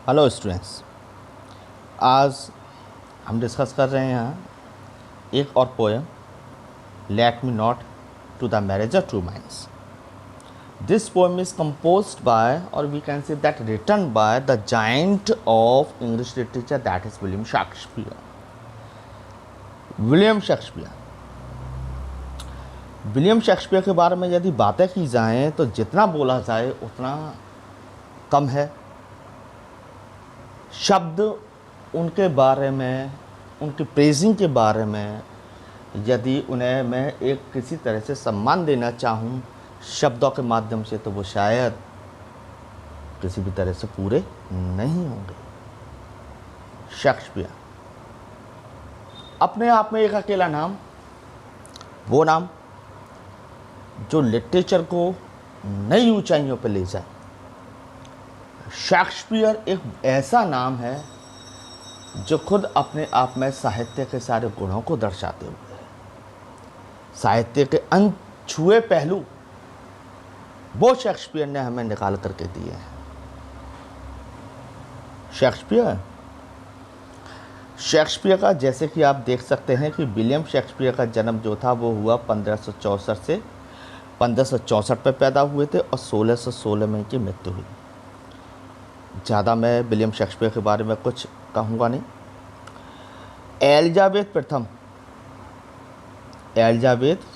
Hello students, आज हम discuss कर रहे हैं एक और poem, let me not to the marriage of two minds. This poem is composed by, or we can say that written by, the giant of English literature, that is William Shakespeare. William Shakespeare. William Shakespeare के बारे में यदि बातें की जाएं तो जितना बोला जाए उतना कम है। शब्द उनके बारे में, उनकी प्रेजिंग के बारे में यदि उन्हें मैं एक किसी तरह से सम्मान देना चाहूँ शब्दों के माध्यम से, तो वो शायद किसी भी तरह से पूरे नहीं होंगे। शेक्सपियर अपने आप में एक अकेला नाम, वो नाम जो लिटरेचर को नई ऊंचाइयों पर ले जाए। शेक्सपियर एक ऐसा नाम है जो खुद अपने आप में साहित्य के सारे गुणों को दर्शाते हुए, साहित्य के अनछुए पहलू वो शेक्सपियर ने हमें निकाल करके दिए हैं। शेक्सपियर का जैसे कि आप देख सकते हैं कि विलियम शेक्सपियर का जन्म जो था वो हुआ 1564 से 1564 में पैदा हुए थे और 1616 में इनकी मृत्यु हुई। ज़्यादा मैं विलियम शेक्सपियर के बारे में कुछ कहूँगा नहीं। एलिजाबेथ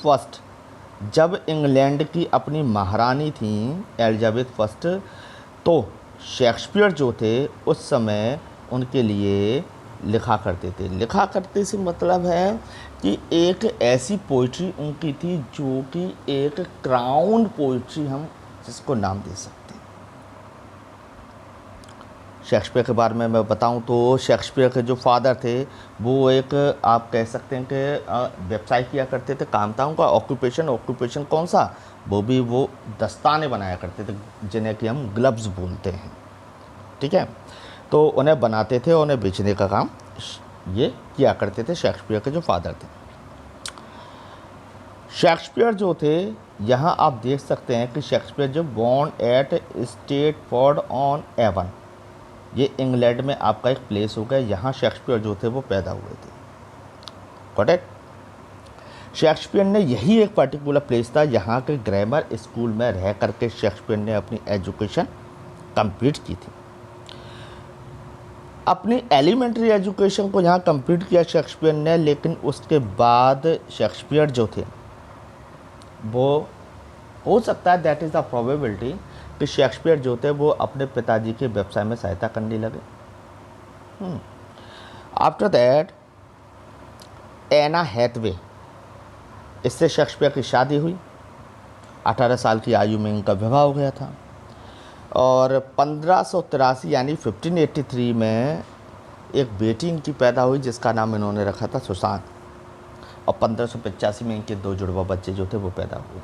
फर्स्ट जब इंग्लैंड की अपनी महारानी थी एलिजाबेथ फर्स्ट, तो शेक्सपियर जो थे उस समय उनके लिए लिखा करते से मतलब है कि एक ऐसी पोइट्री उनकी थी जो कि एक क्राउन पोइट्री हम जिसको नाम दे सकते हैं। शेक्सपियर के बारे में मैं बताऊं तो शेक्सपियर के जो फादर थे वो एक, आप कह सकते हैं कि व्यवसाय किया करते थे, काम था उनका। ऑक्यूपेशन कौन सा? वो दस्ताने बनाया करते थे जिन्हें कि हम ग्लव्स बोलते हैं, ठीक है। तो उन्हें बनाते थे और उन्हें बेचने का काम ये किया करते थे शेक्सपियर के जो फादर थे। शेक्सपियर जो थे, यहाँ आप देख सकते हैं कि शेक्सपियर जो born at Stratford on Avon, ये इंग्लैंड में आपका एक प्लेस हो गया, यहाँ शेक्सपियर जो थे वो पैदा हुए थे। करेक्ट। शेक्सपियर ने यही एक पर्टिकुलर प्लेस था, यहाँ के ग्रामर स्कूल में रह करके शेक्सपियर ने अपनी एजुकेशन कंप्लीट की थी। अपनी एलिमेंट्री एजुकेशन को यहाँ कंप्लीट किया शेक्सपियर ने, लेकिन उसके बाद शेक्सपियर जो थे वो, हो सकता है दैट इज़ द प्रोबेबिलिटी कि शेक्सपियर जो थे वो अपने पिताजी के व्यवसाय में सहायता करने लगे। आफ्टर दैट एना हैथवे, इससे शेक्सपियर की शादी हुई। 18 साल की आयु में इनका विवाह हो गया था और 1583 यानी 1583 में एक बेटी इनकी पैदा हुई जिसका नाम इन्होंने रखा था सुसान, और 1585 में इनके 2 जुड़वा बच्चे जो थे वो पैदा हुए।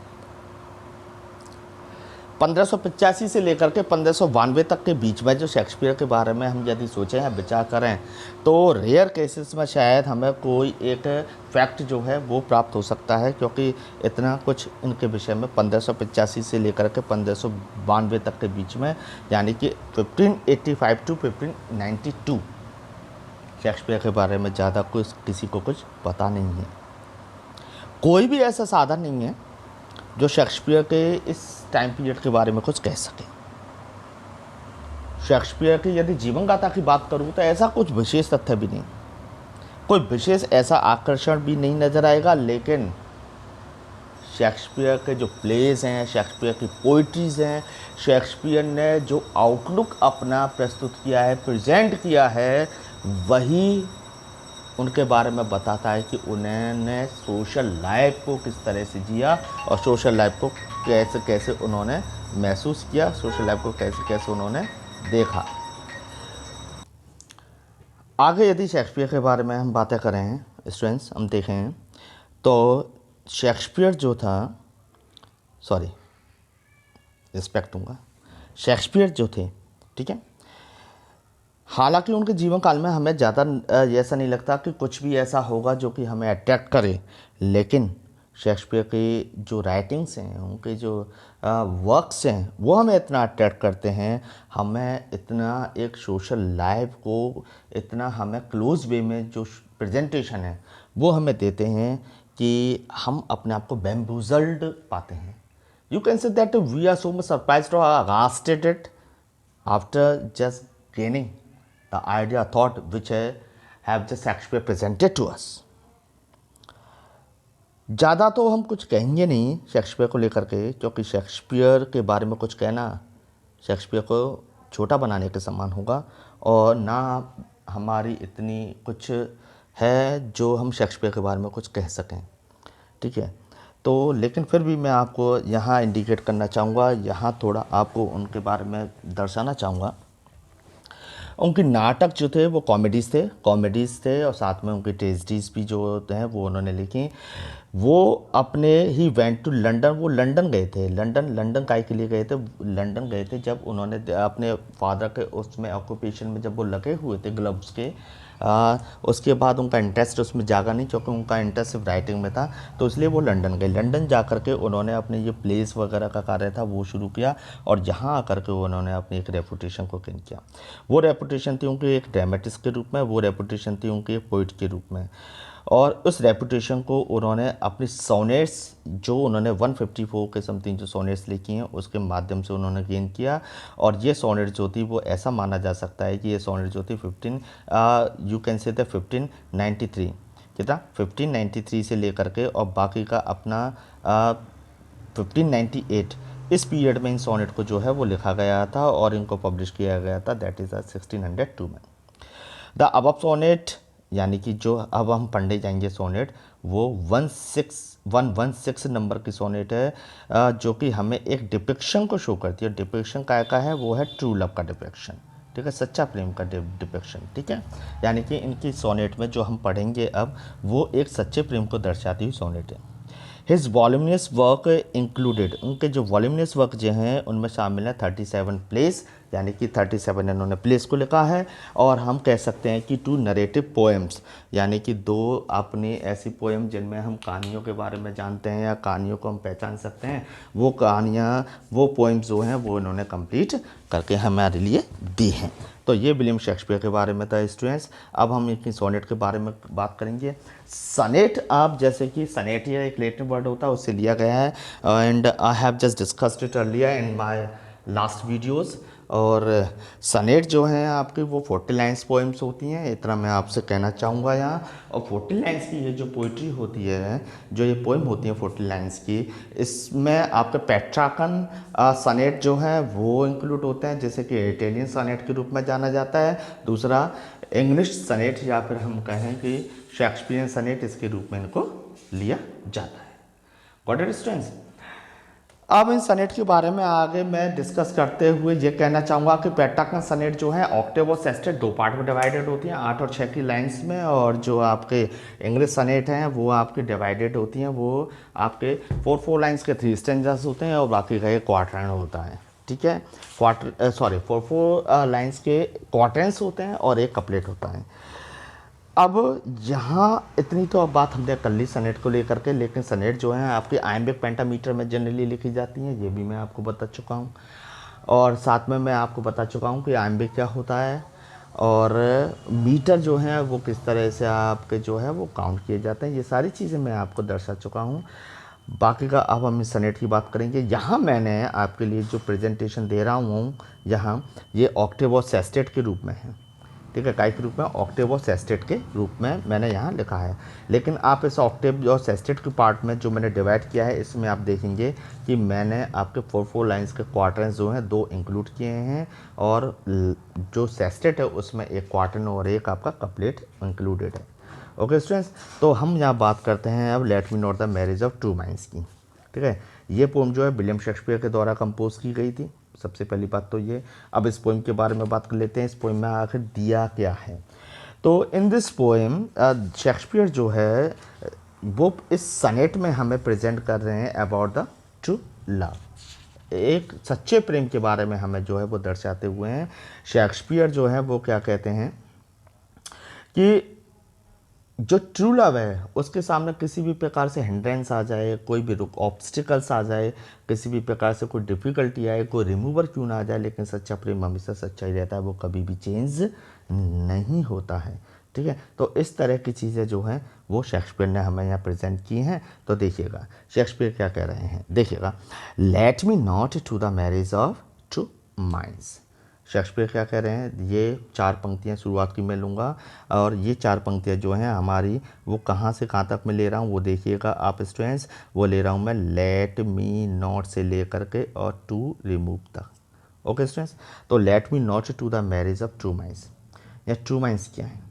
1585 से लेकर के 1592 तक के बीच में जो शेक्सपियर के बारे में हम यदि सोचें या विचार करें तो रेयर केसेस में शायद हमें कोई एक फैक्ट जो है वो प्राप्त हो सकता है, क्योंकि इतना कुछ इनके विषय में 1585 से लेकर के 1592 तक के बीच में, यानी कि 1585 टू 1592 शेक्सपियर के बारे में ज़्यादा कुछ किसी को कुछ पता नहीं है। कोई भी ऐसा साधन नहीं है जो शेक्सपियर के इस टाइम पीरियड के बारे में कुछ कह सके। शेक्सपियर की यदि जीवन गाथा की बात करूँ तो ऐसा कुछ विशेष तथ्य भी नहीं, कोई विशेष ऐसा आकर्षण भी नहीं नज़र आएगा, लेकिन शेक्सपियर के जो प्लेस हैं, शेक्सपियर की पोइट्रीज़ हैं, शेक्सपियर ने जो आउटलुक अपना प्रस्तुत किया है, प्रेजेंट किया है, वही उनके बारे में बताता है कि उन्होंने सोशल लाइफ को किस तरह से जिया और सोशल लाइफ को कैसे कैसे उन्होंने महसूस किया, सोशल लाइफ को कैसे कैसे उन्होंने देखा। आगे यदि शेक्सपियर के बारे में हम बातें करें स्टूडेंट्स, हम देखें तो शेक्सपियर जो था, सॉरी रिस्पेक्ट दूंगा, शेक्सपियर जो थे, ठीक है, हालांकि उनके जीवन काल में हमें ज़्यादा ऐसा नहीं लगता कि कुछ भी ऐसा होगा जो कि हमें अट्रैक्ट करे, लेकिन शेक्सपियर की जो राइटिंग्स हैं, उनके जो वर्क्स हैं, वो हमें इतना अट्रैक्ट करते हैं, हमें इतना एक सोशल लाइफ को इतना हमें क्लोज वे में जो प्रेजेंटेशन है वो हमें देते हैं कि हम अपने आप को बैम्बूजल्ड पाते हैं. You can say that we are so much surprised और aghasted after just gaining the idea thought which have just Shakespeare presented to us. ज़्यादा तो हम कुछ कहेंगे नहीं शेक्सपियर को लेकर के, क्योंकि शेक्सपियर के बारे में कुछ कहना शेक्सपियर को छोटा बनाने के समान होगा और ना हमारी इतनी कुछ है जो हम शेक्सपियर के बारे में कुछ कह सकें. ठीक है, तो लेकिन फिर भी मैं आपको यहाँ इंडिकेट करना चाहूँगा, यहाँ थोड़ा आपको उनके बारे में दर्शाना चाहूँगा. उनके नाटक जो थे वो कॉमेडीज़ थे और साथ में उनकी ट्रेजेडीज़ भी जो हैं वो उन्होंने लिखी. वो अपने ही वेंट टू लंदन, वो लंदन गए थे. लंदन काहे के लिए गए थे? लंदन गए थे जब उन्होंने अपने फादर के उसमें ऑक्यूपेशन में जब वो लगे हुए थे ग्लव्स के, उसके बाद उनका इंटरेस्ट उसमें जागा नहीं, क्योंकि उनका इंटरेस्ट सिर्फ राइटिंग में था, तो इसलिए वो लंदन गए. लंदन जा कर के उन्होंने अपने ये प्लेस वगैरह का कार्य था वो शुरू किया और यहाँ आकर के उन्होंने अपनी एक रेपुटेशन को गेन किया. वो रेपुटेशन थी उनकी एक ड्रामेटिस्ट के रूप में, वो रेपुटेशन थी उनकी एक पोइट के रूप में, और उस रेपुटेशन को उन्होंने अपनी सोनेट्स जो उन्होंने 154 के समथिंग जो सोनेट्स लिखी हैं उसके माध्यम से उन्होंने गेन किया. और ये सोनेट जो थी वो ऐसा माना जा सकता है कि ये सोनेट जो थी 15 यू कैन से द 1593 कितना 1593 से लेकर के और बाकी का अपना 1598 इस पीरियड में इन सोनेट को जो है वो लिखा गया था और इनको पब्लिश किया गया था. दैट इज़ 1602 में. द अबव सोनेट यानी कि जो अब हम पढ़ने जाएंगे सोनेट वो 116 नंबर की सोनेट है, जो कि हमें एक डिपिक्शन को शो करती है. डिपिक्शन का है वो है ट्रू लव का डिपिक्शन. ठीक है, सच्चा प्रेम का डिपिक्शन. ठीक है, यानी कि इनकी सोनेट में जो हम पढ़ेंगे अब वो एक सच्चे प्रेम को दर्शाती हुई सोनेट है. हिज वॉल्यूमिनस वर्क इंक्लूडेड, उनके जो वॉल्यूमिनस वर्क जो हैं उनमें शामिल है 37 प्लेस, यानी कि 37 इन्होंने प्लेस को लिखा है. और हम कह सकते हैं कि 2 नरेटिव पोएम्स, यानी कि 2 अपनी ऐसी पोएम जिनमें हम कहानियों के बारे में जानते हैं या कहानियों को हम पहचान सकते हैं, वो कहानियाँ वो पोएम्स जो हैं वो इन्होंने कंप्लीट करके हमारे लिए दी हैं. तो ये विलियम शेक्सपियर के बारे में था स्टूडेंट्स. अब हम इनकी सोनेट के बारे में बात करेंगे. सनेट, आप जैसे कि सनेट ये एक लैटिन वर्ड होता है उससे लिया गया है, and I have just discussed it earlier in my last videos. और सनेट जो हैं आपके वो 40 लाइन्स पोएम्स होती हैं, इतना मैं आपसे कहना चाहूँगा यहाँ. और 40 लाइन्स की ये जो पोइट्री होती है, जो ये पोएम होती है 40 लाइन्स की, इसमें आपके पेट्रार्कन सनेट जो है वो इंक्लूड होते हैं, जैसे कि इटालियन सनेट के रूप में जाना जाता है. दूसरा इंग्लिश सनेट या फिर हम कहें कि शेक्सपियरियन सनेट, इसके रूप में इनको लिया जाता है. Got it students. अब इन सनेट के बारे में आगे मैं डिस्कस करते हुए ये कहना चाहूँगा कि पेट्रार्कन सनेट जो है ऑक्टेव और सेस्टेट 2 पार्ट में डिवाइडेड होती हैं, 8 और 6 की लाइंस में. और जो आपके इंग्लिश सनेट हैं वो आपके डिवाइडेड होती हैं, वो आपके 4 लाइंस के 3 स्टेंजास होते हैं और बाकी का एक क्वार्टरन होता है. ठीक है, 4 लाइंस के क्वार्टरन्स होते हैं और एक कपलेट होता है. अब यहाँ इतनी तो अब बात हमने कर ली सनेट को लेकर के, लेकिन सनेट जो है आपकी आयम्बिक पेंटामीटर में जनरली लिखी जाती हैं, ये भी मैं आपको बता चुका हूँ. और साथ में मैं आपको बता चुका हूँ कि आयम्बिक क्या होता है और मीटर जो है वो किस तरह से आपके जो है वो काउंट किए जाते हैं, ये सारी चीज़ें मैं आपको दर्शा चुका हूँ. बाकी का अब हम इस सनेट की बात करेंगे. यहाँ मैंने आपके लिए जो प्रेजेंटेशन दे रहा हूँ यहाँ ये ऑक्टेव और सेस्टेट के रूप में है. ठीक है, काय के रूप में, ऑक्टेव और सेस्टेट के रूप में मैंने यहाँ लिखा है. लेकिन आप इस ऑक्टेव और सेस्टेट के पार्ट में जो मैंने डिवाइड किया है इसमें आप देखेंगे कि मैंने आपके 4 लाइंस के क्वार्टरन्स जो हैं 2 इंक्लूड किए हैं और जो सेस्टेट है उसमें एक क्वार्टरन और एक आपका कपलेट इंक्लूडेड है. ओके स्टूडेंट्स, तो हम यहाँ बात करते हैं अब let me note the marriage of 2 minds की. ठीक है, ये पोम जो है विलियम शेक्सपियर के द्वारा कंपोज की गई थी. सबसे पहली बात तो ये. अब इस पोएम के बारे में बात कर लेते हैं, इस पोएम में आखिर दिया क्या है. तो इन दिस पोएम शेक्सपियर जो है वो इस सनेट में हमें प्रेजेंट कर रहे हैं अबाउट द ट्रू लव, एक सच्चे प्रेम के बारे में हमें जो है वो दर्शाते हुए हैं. शेक्सपियर जो है वो क्या कहते हैं कि जो ट्रू लव है उसके सामने किसी भी प्रकार से हिंड्रेंस आ जाए, कोई भी रुक ऑब्स्टिकल्स आ जाए, किसी भी प्रकार से कोई डिफ़िकल्टी आए, कोई रिमूवर क्यों ना आ जाए, लेकिन सच्चा प्रेम हमेशा सच्चा ही रहता है, वो कभी भी चेंज नहीं होता है। ठीक है, तो इस तरह की चीज़ें जो हैं वो शेक्सपियर ने हमें यहाँ प्रेजेंट की हैं। तो देखिएगा शेक्सपियर क्या कह रहे हैं, देखिएगा, let me not to the marriage of two minds. Shakespeare क्या कह रहे हैं, ये 4 पंक्तियाँ शुरुआत की मैं लूँगा और ये 4 पंक्तियाँ जो हैं हमारी वो कहाँ से कहाँ तक मैं ले रहा हूँ वो देखिएगा आप स्टूडेंट्स। वो ले रहा हूँ मैं लेट मी नॉट से ले करके और टू रिमूव तक। ओके स्टूडेंट्स, तो let me not to the marriage of true minds. या ट्रू माइंड्स क्या है,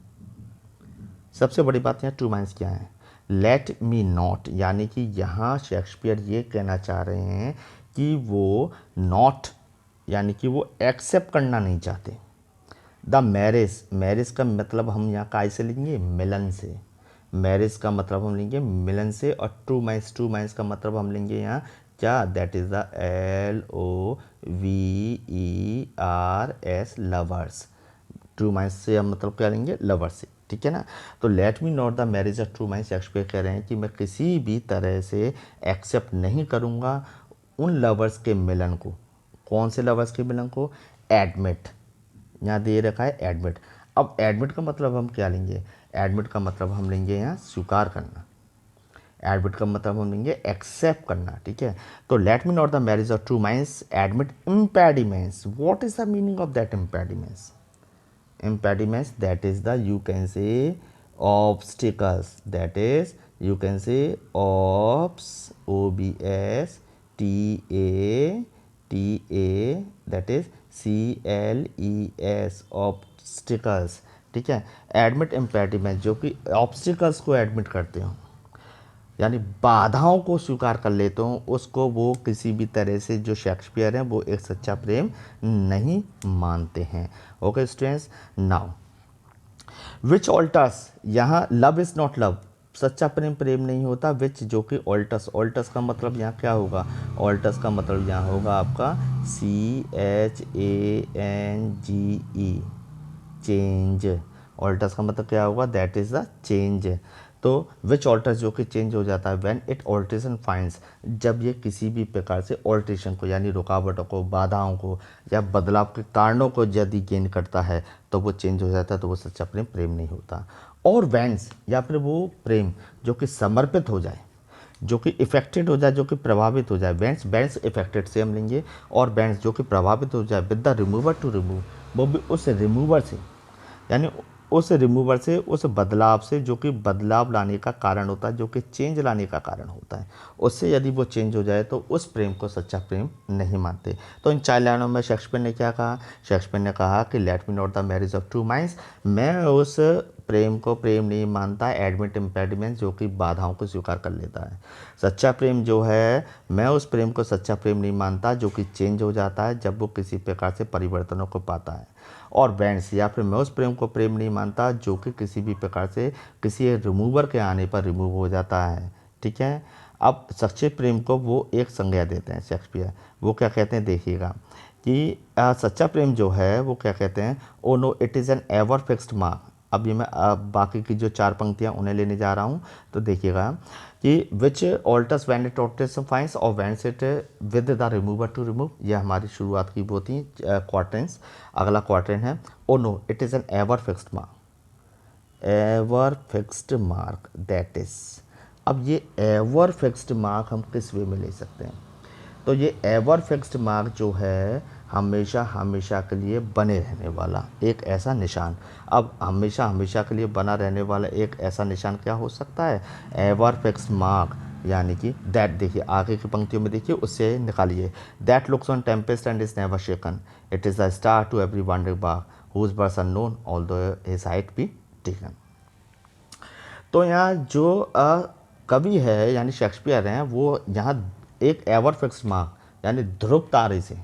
सबसे बड़ी बात यहाँ ट्रू माइंड्स क्या है, लेट मी नॉट, यानी कि यहाँ शेक्सपियर ये कहना चाह रहे हैं कि वो नॉट यानी कि वो एक्सेप्ट करना नहीं चाहते द मैरिज। मैरिज का मतलब हम यहाँ काय से लेंगे, मिलन से। मैरिज का मतलब हम लेंगे मिलन से, और ट्रू माइंड्स का मतलब हम लेंगे यहाँ क्या, that is the LOVERS, lovers. True minds से हम मतलब क्या लेंगे, लवर्स से। ठीक है ना, तो let me not the marriage of true minds, Shakespeare कह रहे हैं कि मैं किसी भी तरह से एक्सेप्ट नहीं करूँगा उन लवर्स के मिलन को। कौन से लवर्स के मिलन को, एडमिट, यहाँ दे रखा है एडमिट। अब एडमिट का मतलब हम क्या लेंगे, एडमिट का मतलब हम लेंगे यहाँ स्वीकार करना, एडमिट का मतलब हम लेंगे एक्सेप्ट करना। ठीक है, तो let me not the marriage of true minds admit impediments. What is the meaning of that impediments, impediments, that is the you can say obstacles, that is you can say obs, obs, ta, that is cles, obstacles। ठीक है, admit impediment जो कि obstacles को admit करते हो, यानी बाधाओं को स्वीकार कर लेते हो, उसको वो किसी भी तरह से जो शेक्सपियर हैं वो एक सच्चा प्रेम नहीं मानते हैं। Okay students, now which alters, यहाँ लव इज़ नॉट लव, सच्चा प्रेम प्रेम नहीं होता, विच जो कि ऑल्टर्स, ऑल्टर्स का मतलब यहाँ क्या होगा, ऑल्टर्स का मतलब यहाँ होगा आपका CHANGE, चेंज। ऑल्टर्स का मतलब क्या होगा, दैट इज़ द चेंज। तो विच ऑल्टर्स जो कि चेंज हो जाता है व्हेन इट ऑल्ट्रेशन फाइंड्स, जब ये किसी भी प्रकार से ऑल्ट्रेशन को यानी रुकावटों को, बाधाओं को या बदलाव के कारणों को यदि गेन करता है तो वो चेंज हो जाता है, तो वो सच्चा प्रेम प्रेम नहीं होता। और वैंस या फिर वो प्रेम जो कि समर्पित हो जाए, जो कि इफेक्टेड हो जाए, जो कि प्रभावित हो जाए, बैंड्स इफेक्टेड से हम लेंगे, और बैंड्स जो कि प्रभावित हो जाए with the remover to remove, वो भी उस रिमूवर से, यानी उस रिमूवर से, उस बदलाव से जो कि बदलाव लाने का कारण होता है, जो कि चेंज लाने का कारण होता है, उससे यदि वो चेंज हो जाए तो उस प्रेम को सच्चा प्रेम नहीं मानते। तो इन 4 लाइनों में शेक्सपियर ने क्या कहा, शेक्सपियर ने कहा कि late me not the marriage of true minds, मैं उस प्रेम को प्रेम नहीं मानता, एडमिट इम्पेडिमेंट जो कि बाधाओं को स्वीकार कर लेता है। सच्चा प्रेम जो है, मैं उस प्रेम को सच्चा प्रेम नहीं मानता जो कि चेंज हो जाता है जब वो किसी प्रकार से परिवर्तनों को पाता है। और बैंड्स या फिर मैं उस प्रेम को प्रेम नहीं मानता जो कि किसी भी प्रकार से किसी रिमूवर के आने पर रिमूव हो जाता है। ठीक है, अब सच्चे प्रेम को वो एक संज्ञा देते हैं शेक्सपियर, वो क्या कहते हैं देखिएगा कि सच्चा प्रेम जो है वो क्या कहते हैं, O no it is an ever fixed mark. अब ये मैं बाकी की जो 4 पंक्तियाँ उन्हें लेने जा रहा हूँ, तो देखिएगा कि which alters when it alters finds और when it with the remover to remove, ये हमारी शुरुआत की वो थी क्वार्टेंस। अगला क्वार्टेन है, O no it is an ever fixed mark, ever fixed mark that is. अब ये एवर फिक्स्ड मार्क हम किस वे में ले सकते हैं, तो ये एवर फिक्स्ड मार्क जो है हमेशा हमेशा के लिए बने रहने वाला एक ऐसा निशान। अब हमेशा हमेशा के लिए बना रहने वाला एक ऐसा निशान क्या हो सकता है, एवर फिक्स्ड मार्क, यानी कि दैट, देखिए आगे की पंक्तियों में देखिए उससे निकालिए, that looks on tempest and is never shaken, it is the star to every wandering bark whose worth unknown although his height be taken. तो यहाँ जो कवि है यानी शेक्सपियर हैं, वो यहाँ एक एवर फिक्स्ड मार्क यानी ध्रुव तारे से,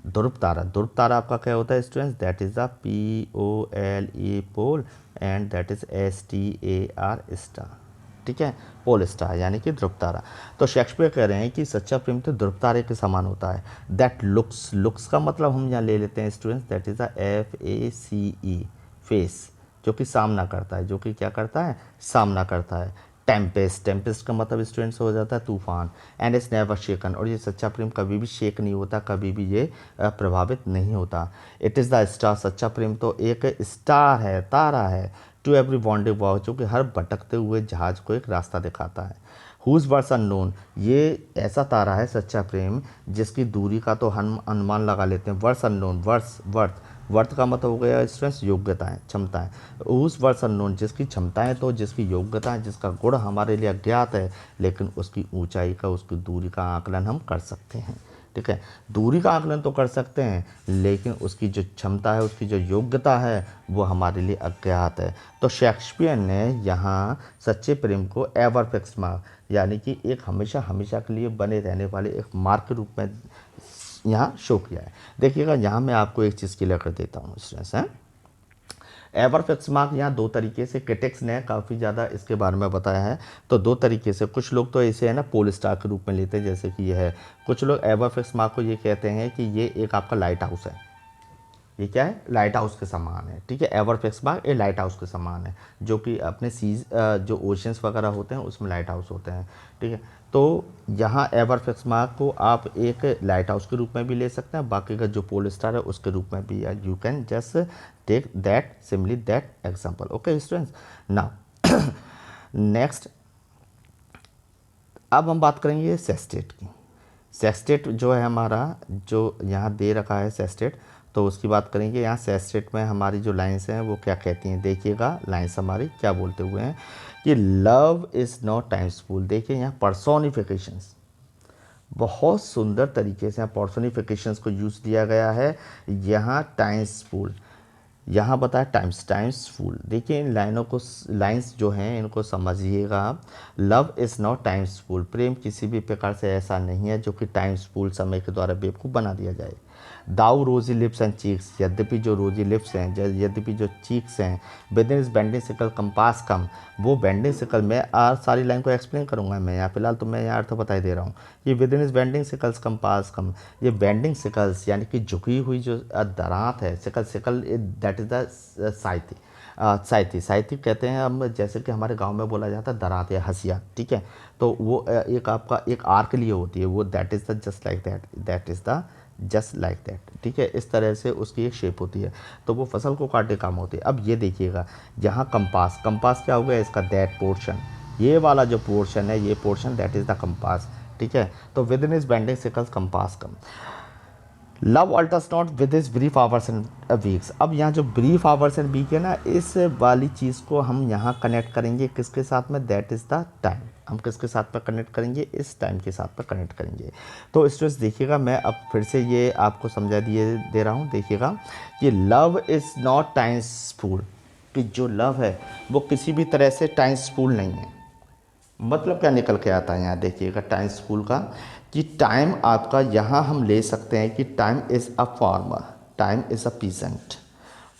ध्रुव तारा आपका क्या होता है students, that is the POLE pole and that is STAR star. ठीक है, पोल स्टार यानी कि ध्रुव तारा। तो शेक्सपियर कह रहे हैं कि सच्चा प्रेम तो ध्रुव तारे के समान होता है। दैट लुक्स का मतलब हम यहाँ ले लेते हैं students, that is the FACE, face, जो कि सामना करता है, जो कि क्या करता है, सामना करता है। टेम्पेस्ट, टेम्पेस्ट का मतलब स्टूडेंट्स हो जाता है तूफान। एंड इज नेवर शेकन, और ये सच्चा प्रेम कभी भी शेक नहीं होता, कभी भी ये प्रभावित नहीं होता। इट इज़ द स्टार, सच्चा प्रेम तो एक स्टार है, तारा है। टू एवरी वॉन्डेड वॉक, जो कि हर भटकते हुए जहाज को एक रास्ता दिखाता है। हुज वर्स अननोन, ये ऐसा तारा है सच्चा प्रेम जिसकी दूरी का तो हम अनुमान लगा लेते हैं। Worth's unknown, worth's worth, worth का मतलब हो गया स्टूडेंट्स योग्यताएं, क्षमताएं। उस वर्स अननोन, जिसकी क्षमताएं तो जिसकी योग्यताएं, जिसका गुण हमारे लिए अज्ञात है, लेकिन उसकी ऊंचाई का, उसकी दूरी का आकलन हम कर सकते हैं। ठीक है, दूरी का आकलन तो कर सकते हैं, लेकिन उसकी जो क्षमता है, उसकी जो योग्यता है, वो हमारे लिए अज्ञात है। तो शेक्सपियर ने यहाँ सच्चे प्रेम को एवर फिक्स मार्क, यानी कि एक हमेशा हमेशा के लिए बने रहने वाले एक मार्क के रूप में यहाँ शो किया है। देखिएगा, यहाँ मैं आपको एक चीज़ क्लियर कर देता हूँ स्टूडेंट्स हैं। एवर फिक्स मार्क यहाँ दो तरीके से, क्रिटिक्स ने काफ़ी ज़्यादा इसके बारे में बताया है। तो दो तरीके से, कुछ लोग तो इसे है ना पोल स्टार के रूप में लेते हैं, जैसे कि ये है। कुछ लोग एवर फिक्स मार्क को ये कहते हैं कि ये एक आपका लाइट हाउस है। ये क्या है, लाइट हाउस के समान है। ठीक है, एवर फिक्स मार्क ये लाइट हाउस के समान है, जो कि अपने सीज जो ओशंस वगैरह होते हैं उसमें लाइट हाउस होते हैं। ठीक है, तो यहाँ एवर फिक्स मार्क को आप एक लाइट हाउस के रूप में भी ले सकते हैं, बाकी का जो पोल स्टार है उसके रूप में भी। You can just take that simile that example. Okay students, now next अब हम बात करेंगे सेस्टेट की। सेस्टेट जो है हमारा, जो यहाँ दे रखा है सेस्टेट, तो उसकी बात करेंगे। यहाँ सेस्टेट में हमारी जो लाइन्स हैं वो क्या कहती हैं, देखिएगा लाइन्स हमारी क्या बोलते हुए हैं कि लव इज़ नॉट टाइम्सफुल। देखिए यहाँ पर्सोनिफिकेशंस, बहुत सुंदर तरीके से यहाँ पर्सोनिफिकेशंस को यूज़ दिया गया है। यहाँ टाइम्सफुल, यहाँ बताया टाइम्सफुल। देखिए इन लाइनों को, लाइंस जो हैं इनको समझिएगा आप। लव इज़ नॉट टाइम्सफुल, प्रेम किसी भी प्रकार से ऐसा नहीं है जो कि टाइम्सफुल, समय के द्वारा बेवकूफ़ बना दिया जाए। दाउ रोजी लिप्स एंड चीक्स, यद्यपि जो रोजी लिप्स हैं, यद्यपि जो चीक्स हैं, विद इन इस बेंडिंग सिकल कंपास कम, वो बेंडिंग सिकल में सारी लाइन को एक्सप्लेन करूंगा मैं यहाँ फिलहाल, तो मैं यहाँ अर्थ बता ही दे रहा हूँ। ये विद इन इस बेंडिंग सिकल्स कंपास कम, ये बेंडिंग सिकल्स यानी कि झुकी हुई जो दरात है, sickle sickle that is the साइथी। साइथी, साइथी कहते हैं हम, जैसे कि हमारे गांव में बोला जाता है दरात या हसिया। ठीक है, तो वो एक आपका एक आर्क लिए होती है, वो that is the just like that, that is the just like that. ठीक है, इस तरह से उसकी एक शेप होती है, तो वो फसल को काटने काम होती है। अब ये देखिएगा यहाँ कंपास, कंपास क्या हो गया इसका, दैट पोर्शन, ये वाला जो पोर्शन है, ये portion that is the compass. ठीक है, तो with in is bending sicles compass come, love altars not with is brief hours and weeks. अब यहाँ जो ब्रीफ आवर्स एंड वीक है ना, इस वाली चीज़ को हम यहाँ कनेक्ट करेंगे किसके साथ में, दैट इज़ द टाइम। हम किसके साथ पर कनेक्ट करेंगे, इस टाइम के साथ पर कनेक्ट करेंगे। तो स्टूडेंट्स देखिएगा, मैं अब फिर से ये आपको समझा दे रहा हूँ। देखिएगा कि लव इज़ नॉट टाइम्सफुल, कि जो लव है वो किसी भी तरह से टाइम्सफुल नहीं है। मतलब क्या निकल के आता है यहाँ देखिएगा टाइम्सफुल का, कि टाइम आपका यहाँ हम ले सकते हैं कि time is a farmer, time is a peasant,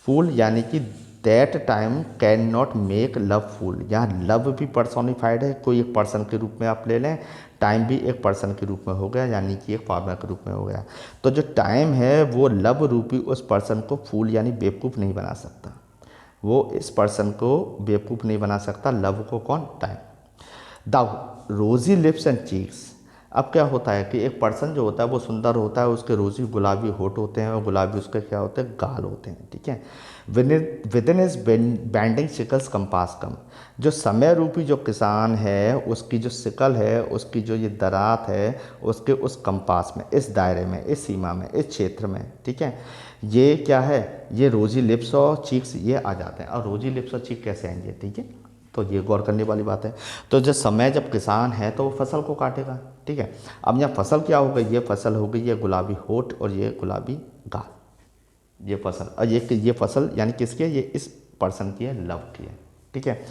fool यानी कि that time can not make love fool. यहाँ लव भी पर्सोनिफाइड है, कोई एक पर्सन के रूप में आप ले लें, टाइम भी एक पर्सन के रूप में हो गया, यानी कि एक फार्मर के रूप में हो गया। तो जो टाइम है वो लव रूपी उस पर्सन को फूल यानी बेवकूफ़ नहीं बना सकता, वो इस पर्सन को बेवकूफ़ नहीं बना सकता। लव को कौन, टाइम। द रोजी लिप्स एंड चीक्स, अब क्या होता है कि एक पर्सन जो होता है वो सुंदर होता है, उसके रोजी गुलाबी होठ होते हैं और गुलाबी उसके क्या होते हैं, गाल होते हैं। ठीक है, within his bending sickles compass come, जो समय रूपी जो किसान है उसकी जो शिकल है, उसकी जो ये दरात है, उसके उस कंपास में, इस दायरे में, इस सीमा में, इस क्षेत्र में। ठीक है, ये क्या है, ये रोजी लिप्स और चीक्स ये आ जाते हैं। और रोजी लिप्स और चीक कैसे आएंगे, ठीक है, तो ये गौर करने वाली बात है। तो जब समय, जब किसान है तो वो फसल को काटेगा। ठीक है, अब यहाँ फसल क्या हो गई, ये फसल हो गई है गुलाबी होठ और ये गुलाबी गाल, ये फसल। और ये फसल यानी किसकी है, ये इस पर्सन की है, लव की है। ठीक है,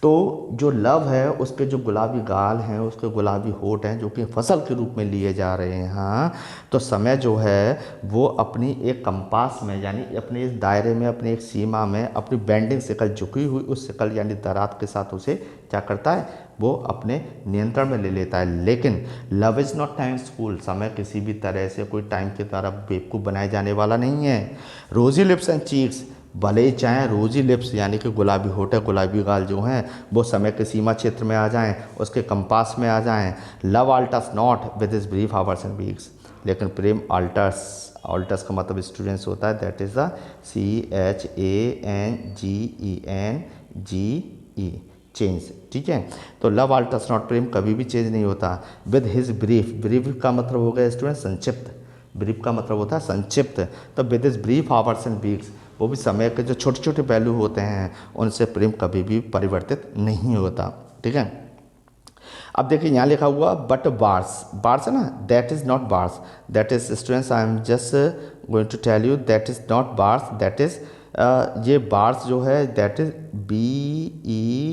तो जो लव है उसके जो गुलाबी गाल हैं, उसके गुलाबी होठ हैं, जो कि फसल के रूप में लिए जा रहे हैं। हाँ, तो समय जो है वो अपनी एक कंपास में यानी अपने इस दायरे में, अपनी एक सीमा में, अपनी बेंडिंग शिकल, झुकी हुई उस शिकल यानी दरात के साथ उसे क्या करता है, वो अपने नियंत्रण में ले लेता है। लेकिन लव इज़ नॉट टाइम्सफुल, समय किसी भी तरह से कोई टाइम के द्वारा बेवकूफ़ बनाए जाने वाला नहीं है। रोजी लिप्स एंड चीक्स, भले ही चाहें रोजी लिप्स यानी कि गुलाबी होठ गुलाबी गाल जो हैं वो समय के सीमा क्षेत्र में आ जाएं, उसके कंपास में आ जाएं। Love altars not with his brief hours and weeks, लेकिन प्रेम अल्टर्स का मतलब स्टूडेंट्स होता है, that is the CHANGENGE, change. ठीक है, तो लव अल्टर्स नॉट, प्रेम कभी भी चेंज नहीं होता। विद हिज ब्रीफ का मतलब हो गया स्टूडेंट संक्षिप्त, ब्रीफ का मतलब होता है संक्षिप्त। तो with his brief hours and weeks, वो भी समय के जो छोटे छोटे पहलू होते हैं उनसे प्रेम कभी भी परिवर्तित नहीं होता। ठीक है, अब देखिए यहाँ लिखा हुआ बट बार्स है ना, that is not bars, that is students I am just going to tell you that is not bars, that is ये बार्स जो है दैट इज़ BEAR,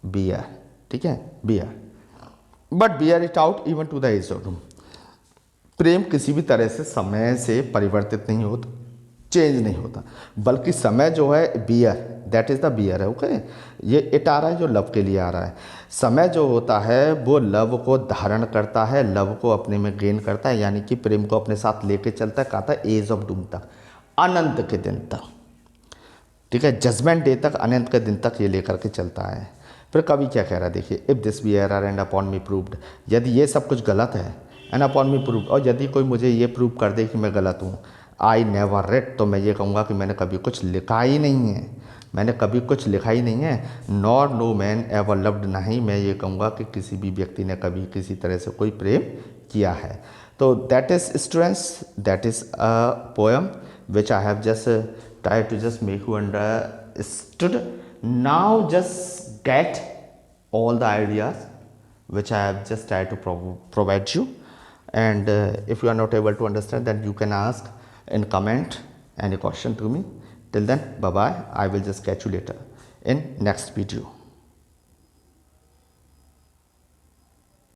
बियर। ठीक है, bear, but bear it out even to the edge of room. प्रेम किसी भी तरह से समय से परिवर्तित नहीं होता, चेंज नहीं होता, बल्कि समय जो है bear, that is the bear है। ओके, ये इट आ रहा है जो लव के लिए आ रहा है। समय जो होता है वो लव को धारण करता है, लव को अपने में गेन करता है, यानी कि प्रेम को अपने साथ लेके चलता है, कहा था एज ऑफ डूम तक, अनंत के दिन तक। ठीक है, जजमेंट डे तक, अनंत के दिन तक ये लेकर के चलता है। फिर कवि क्या कह रहा है देखिए, if this be error and upon me proved, यदि ये सब कुछ गलत है एंड अपॉन मी प्रूव्ड, और यदि कोई मुझे ये प्रूव कर दे कि मैं गलत हूँ, आई नेवर रेड, तो मैं ये कहूँगा कि मैंने कभी कुछ लिखा ही नहीं है, मैंने कभी कुछ लिखा ही नहीं है। Nor no man ever loved, नहीं मैं ये कहूँगा कि किसी भी व्यक्ति ने कभी किसी तरह से कोई प्रेम किया है। तो that is students, that is a poem which I have just tried to just make you understood. Now just get all the ideas which I have just tried to provide you, and if you are not able to understand, then you can ask in comment any question to me. Till then, bye bye, I will just catch you later in next video.